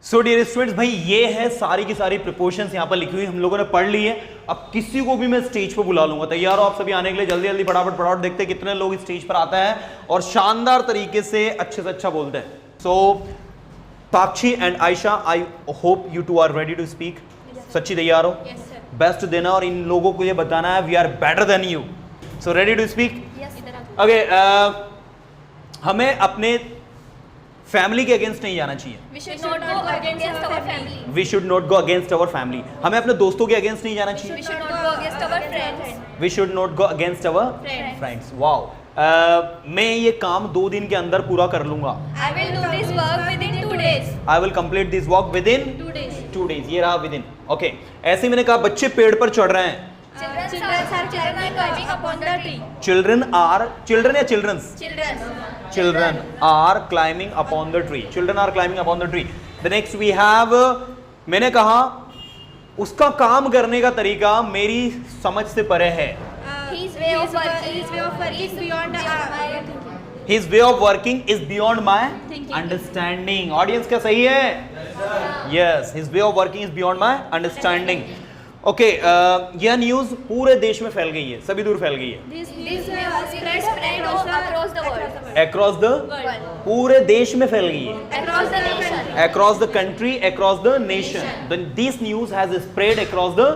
So dear students, भाई ये है सारी की सारी प्रिपोजिशंस यहाँ पर लिखी हुई, हम लोगों ने पढ़ ली है। अब किसी को भी मैं स्टेज पर बुला लूंगा, तैयार हो आप सभी आने के लिए? जल्दी जल्दी फटाफट फटाफट देखते हैं कितने लोग स्टेज पर आते हैं और शानदार तरीके से अच्छे बोलते हैं। So Sakshi and Ayesha, I hope you two are ready to speak. सच्ची तैयार हो? बेस्ट देना और इन लोगों को ये बताना है we are better than you. So ready to speak? Okay, हमें अपने फैमिली के अगेंस्ट नहीं जाना चाहिए। We should not go against our family. We should not go against our family. हमें अपने दोस्तों के अगेंस्ट नहीं जाना चाहिए। We should not go against our friends. We should not go against our friends. Wow, मैं ये काम 2 दिन के अंदर पूरा कर लूंगा। I will do this work within 2 days. I will complete this work with in 2 days. 2 days। ये रहा विद इन। ओके, ऐसे मैंने कहा बच्चे पेड़ पर चढ़ रहे हैं। Children are climbing upon the tree. Children या children's? Children are climbing upon the tree. Children are climbing upon the tree. The next we have, मैंने कहा उसका काम करने का तरीका मेरी समझ से परे है। His way of working is beyond my thinking. His way of working is beyond my Thinking. understanding. Audience क्या सही है? Yes, his way of working is beyond my understanding. Okay, यह न्यूज पूरे देश में फैल गई है, सभी दूर फैल गई है। This spread across the world. Across the पूरे देश में फैल गई है। Across the nation. Across the country, across the nation. Then this news has spread across the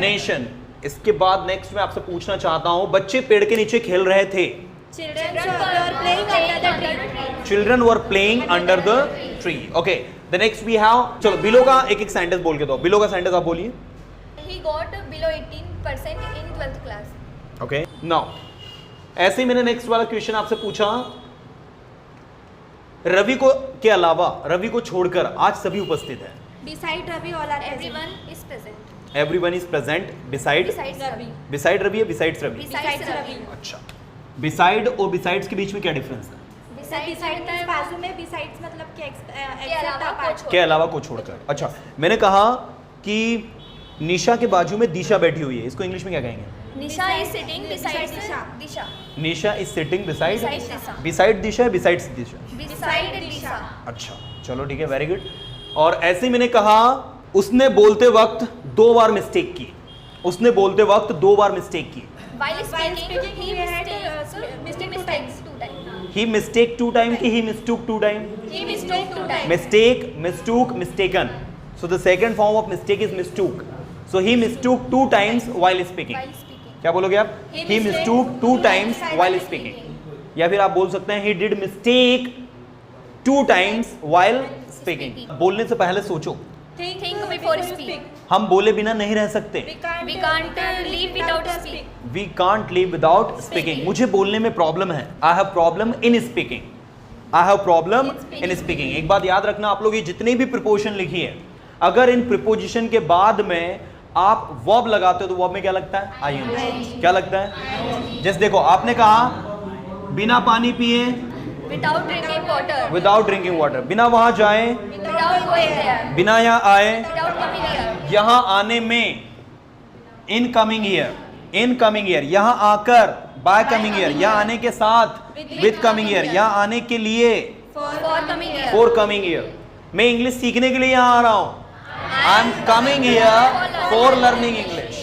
nation. इसके बाद नेक्स्ट मैं आपसे पूछना चाहता हूँ, बच्चे पेड़ के नीचे खेल रहे थे। Children were playing under the tree. Children were playing under the tree. Okay. The next we have, चलो बिलो का एक सेंटेंस बोल के दो। बिलो का सेंटेंस आप बोलिए। He got below 18% in 12th class. Okay, now ऐसे ही मैंने नेक्स्ट वाला क्वेश्चन आपसे पूछा, रवि को के अलावा, रवि को छोड़कर आज सभी उपस्थित हैं। Beside Ravi, all are everyone is present. Everyone is present beside Besides Ravi. Beside Ravi है बिसाइड्स रवि? Besides Ravi. अच्छा, बिसाइड और बिसाइड्स के बीच में क्या डिफरेंस है? Beside के बाजू में besides मतलब कि अलावा except के अलावा को छोड़कर। अच्छा, मैंने कहा कि निशा के बाजू में दिशा बैठी हुई है, इसको इंग्लिश में क्या कहेंगे? Nisha is sitting beside Disha. Nisha is sitting beside Beside Disha. Beside Disha है बिसाइड्स दिशा? Beside Disha. अच्छा, चलो ठीक है, वेरी गुड। और ऐसे ही मैंने कहा उसने बोलते वक्त 2 बार मिस्टेक की। उसने बोलते वक्त 2 बार मिस्टेक की। While speaking, he mistake 2 times. He mistake 2 time कि he mistook 2 time? He mistook 2 times. Mistake, mistook, mistaken. So the second form of mistake is mistook. So he mistook 2 times while speaking. While speaking. क्या बोलोगे आप? ही mistook 2 times while speaking। या फिर आप बोल सकते हैं he did mistake 2 times while speaking। बोलने से पहले सोचो। Think before speak. हम बोले बिना नहीं रह सकते। We can't live without speak. We can't live without speaking. मुझे बोलने में प्रॉब्लम है। I have problem in speaking. I have problem in speaking. एक बात याद रखना, आप लोग ये जितनी भी प्रिपोजिशन लिखी है, अगर इन प्रिपोजिशन के बाद में आप वर्ब लगाते हो तो वर्ब में क्या लगता है? आईएनजी। क्या लगता है? जैसे देखो, आपने कहा बिना पानी पिए, Without drinking water. Without drinking water, बिना वहां जाए, Without going there. बिना यहाँ आए, Without coming here. यहां आने में, in coming year, in coming year, यहां आकर, बाय कमिंग ईयर, यहां आने के साथ, विद कमिंग ईयर, यहां आने के लिए, For coming here. For coming year. मैं इंग्लिश सीखने के लिए यहां आ रहा हूं। I am coming year for learning English.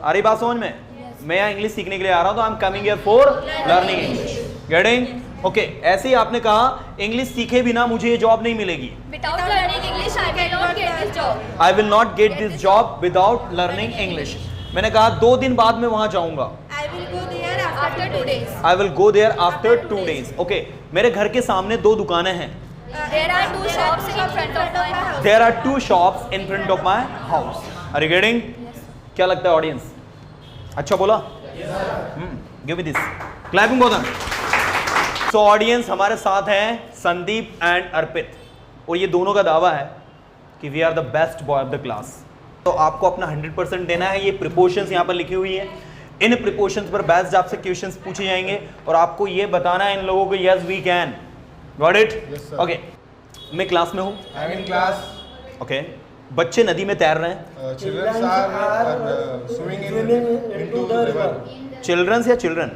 आ रही बात समझ में? मैं यहाँ इंग्लिश सीखने के लिए आ रहा हूं, तो आई am coming year for learning English. Getting? Okay, ऐसे ही आपने कहा इंग्लिश सीखे बिना मुझे ये जॉब नहीं मिलेगी। Without learning English, I cannot get this job. I will not get this job without learning English. मैंने कहा 2 दिन बाद में वहां जाऊंगा। I will go there After 2 days. I will go there after 2 days। Okay, मेरे घर के सामने 2 दुकानें हैं। There are 2 shops in front of my house. There are 2 shops in front of my house। Are you getting? क्या लगता है audience? अच्छा बोला? गिव मी दिस क्लैपिंग बोतल। सो ऑडियंस, हमारे साथ हैं संदीप एंड अर्पित, और ये दोनों का दावा है कि we are the best boy of the class. तो आपको अपना 100% देना है। ये प्रिपोजिशंस यहाँ पर लिखी हुई है, इन प्रिपोजिशंस पर बेस्ड आपसे क्वेश्चंस पूछे जाएंगे और आपको ये बताना है इन लोगों को yes we can. Got it? Okay, मैं क्लास में हूँ। I'm in class. ओके, बच्चे नदी में तैर रहे हैं। Children are swimming into the river. Childrens या children?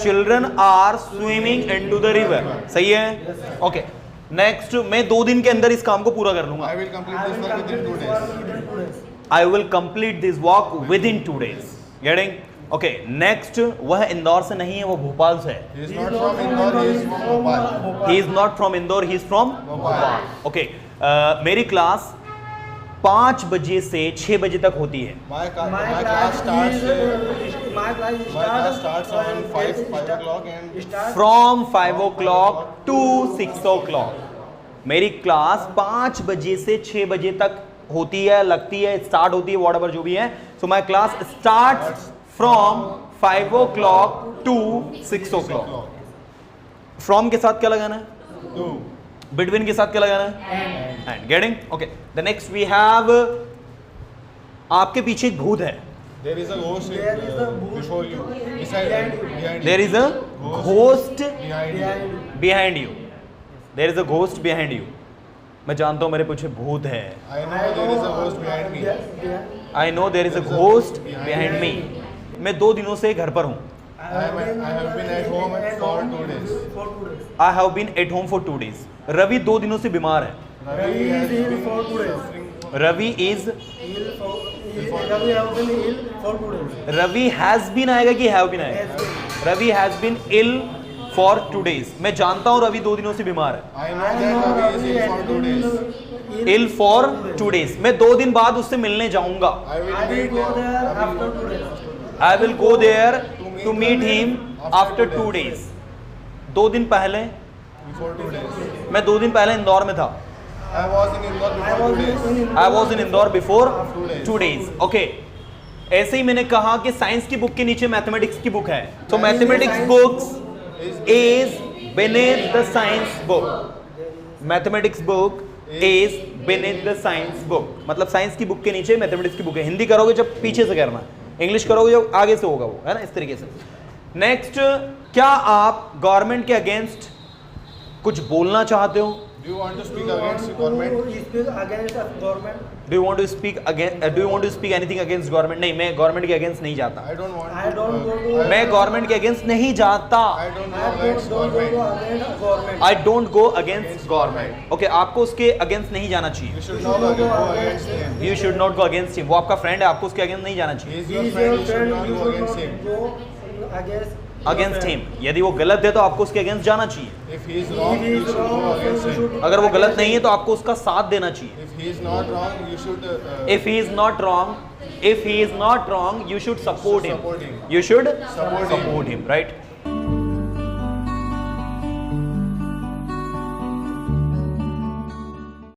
Children are swimming into the river. सही है? ओके, नेक्स्ट मैं 2 दिन के अंदर इस काम को पूरा कर लूंगा. I will complete this work within 2 days. I will complete this work within 2 days. Getting? Okay. Next वह इंदौर से नहीं है, वो भोपाल से है. He is not from Indore, he is from Bhopal. He is not from Indore, he is from Bhopal. Okay. मेरी class 5 बजे से 6 बजे तक होती है. My class starts on 5 o'clock and From 5 o'clock to 6 o'clock. मेरी क्लास 5 बजे से 6 बजे तक होती है, लगती है, स्टार्ट होती है, whatever जो भी है. So my class starts from 5 o'clock to 6 o'clock. From के साथ क्या लगाना है? to. Between के साथ क्या लगाना है? And. Getting? Okay. The next we have आपके पीछे एक भूत है. There is a ghost before you. Behind There you. is a ghost Behind you. behind you. There is a ghost behind you. मैं जानता हूँ मेरे पीछे भूत है. I know there is a ghost behind me. I know there is a ghost behind me. मैं 2 दिनों से घर पर हूँ. I have been at home for 2 days. I have been at home for 2 days. Ravi 2 दिनों से बीमार है. Ravi has been suffering. Ravi is Ravi has been आएगा कि हैव बीन आएगा? Ravi has been ill for 2 days. मैं जानता हूँ रवि 2 दिनों से बीमार है. I know that Ravi is ill for 2 days. Ill for 2 days. मैं 2 दिन बाद उससे मिलने जाऊंगा. I will go there after 2 days. I will go there to meet him after 2 days. 2 दिन पहले Before 2 days. मैं 2 दिन पहले इंदौर में था. I was in Indore before 2 days. I was in Indore before 2 days. Okay. ऐसे ही मैंने कहा कि साइंस की बुक के नीचे मैथमेटिक्स की बुक है. तो mathematics books is beneath the science book. Mathematics book is beneath the science book. मतलब साइंस की बुक के नीचे मैथमेटिक्स की बुक है. हिंदी करोगे जब पीछे से करना, इंग्लिश करोगे जब आगे से होगा वो, है ना, इस तरीके से. नेक्स्ट, क्या आप गवर्नमेंट के अगेंस्ट कुछ बोलना चाहते हो? Do you want to speak against government? Do you want to speak against? Do you want to speak anything against government? नहीं, मैं गवर्नमेंट के अगेंस्ट नहीं जाता. I don't want to. मैं गवर्नमेंट के अगेंस्ट नहीं जाता. I don't go against government. I don't go against government. Okay, आपको उसके अगेंस्ट नहीं जाना चाहिए. You should not go against him. You should not go against him. वो आपका फ्रेंड है, आपको उसके अगेंस्ट नहीं जाना He चाहिए. is your friend. You should not go against him. Against him. यदि वो गलत है तो आपको उसके अगेंस्ट जाना चाहिए. If he is wrong, you should go against him. अगर वो गलत नहीं है तो आपको उसका साथ देना चाहिए. If he is not wrong, you should. If he is not wrong, if he is not wrong, you should support him. Support him. You should Support him. support him, right?